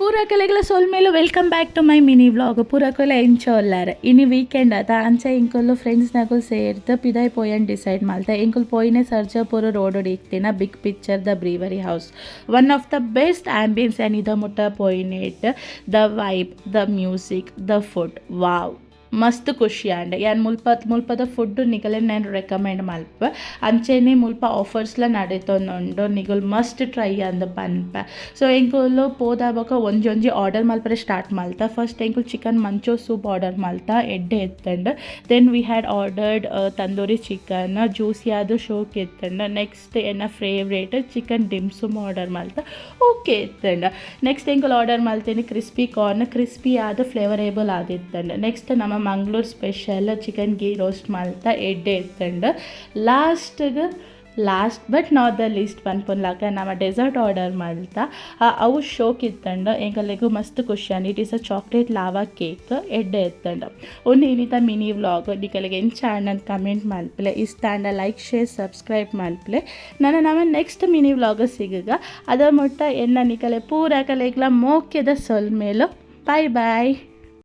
पूराकलेगला सोलमेलो welcome back to my mini vlog पूराकोला ఎంచోల్లారు ఇని వీకెండ్ అత అంచే ఇంకొల్లు ఫ్రెండ్స్ నాకు సేర్త పిదాయి పోయని డిసైడ్ మాల్తా ఇంకొల్ పోయిన సర్జాపూర్ రోడ్ ఇక్తిన big picture the brewery house one of the best ambience and ఇద ముట్ట పోయినేట్ the vibe the music the food wow ಮಸ್ತ್ ಖುಷಿ ಆಂಡ್ ಯಾನ್ ಮುಲ್ಪದ ಫುಡ್ ನಿಗಲೆ ನಾನು ರೆಕಮೆಂಡ್ ಮಲ್ಪ ಅಂಚೆನೆ ಮುಲ್ಪ ಆಫರ್ಸ್ಲ ನಡೀತೊಂದುಂಡು ನಿಗುಲ್ ಮಸ್ಟ್ ಟ್ರೈ ಅಂದ ಪನ್ಪ ಸೊ ಎಂಕುಲು ಪೋದಾಬಕ ಒಂಜಿ ಆರ್ಡರ್ ಮಲ್ಪರೆ ಸ್ಟಾರ್ಟ್ ಮಲ್ತ ಫಸ್ಟ್ ಎಂಕುಲ್ ಚಿಕನ್ ಮಂಚೋ ಸೂಪ್ ಆರ್ಡರ್ ಮಲ್ತ ಎಡ್ಡೆ ಎತ್ತಂಡು then we had ordered tandoori chicken juicy ಆದ ಶೋಕ್ ಎತ್ತಂಡು ನೆಕ್ಸ್ಟ್ ಎನ್ನ ಫೇವ್ರೇಟ್ ಚಿಕನ್ ಡಿಮ್ಸುಮ್ ಆರ್ಡರ್ ಮಲ್ತ ಓಕೆ ಎತ್ತಂಡು ನೆಕ್ಸ್ಟ್ ಎಂಕುಲ್ ಆರ್ಡರ್ ಮಲ್ತೇನೆ ಕ್ರಿಸ್ಪಿ ಕಾರ್ನ್ ಕ್ರಿಸ್ಪಿ ಆದ ಫ್ಲೇವರೇಬಲ್ ಆದಿತ್ತಂಡು ನೆಕ್ಸ್ಟ್ ನಮ್ಮ Mangaluru special chicken ghee roast ಮಲ್ತ ಎಡ್ಡೆ ಎತ್ತಂಡು last but not the least ಪನ್ಪುನ್ಲಾಕ ನಮ್ಮ ಡೆಸರ್ಟ್ ಆರ್ಡರ್ ಮಲ್ತ ಅವು ಶೋಕ್ ಇತ್ತಂಡು ಎಂಕಲೆಗು ಮಸ್ತ್ ಖುಷಿ and it is a chocolate lava cake ಎಡ್ಡೆ ಎತ್ತಂಡು ಒಂದು ಇನ್ನಿತ ಮಿನಿ ವ್ಲಾಗ್ ನಿಕಲೆಗೆ ಎಂಚ ಅಂಡ್ ಕಮೆಂಟ್ ಮಲ್ಪಲೆ ಇಷ್ಟ ಅಂಡ ಲೈಕ್ ಶೇರ್ ಸಬ್ಸ್ಕ್ರೈಬ್ ಮಲ್ಪಲೆ ನಮ್ಮ ನೆಕ್ಸ್ಟ್ ಮಿನಿ ವ್ಲಾಗ್ ಸಿಗುಗ ಅದ ಮುಟ್ಟ ಎನ್ನ ನಿಕಲೆ ಪೂರ ಕಲೆಗ್ಲ ಮೋಕ್ಯದ ಸೊಲ್ ಮೇಲು ಬಾಯ್ ಬಾಯ್.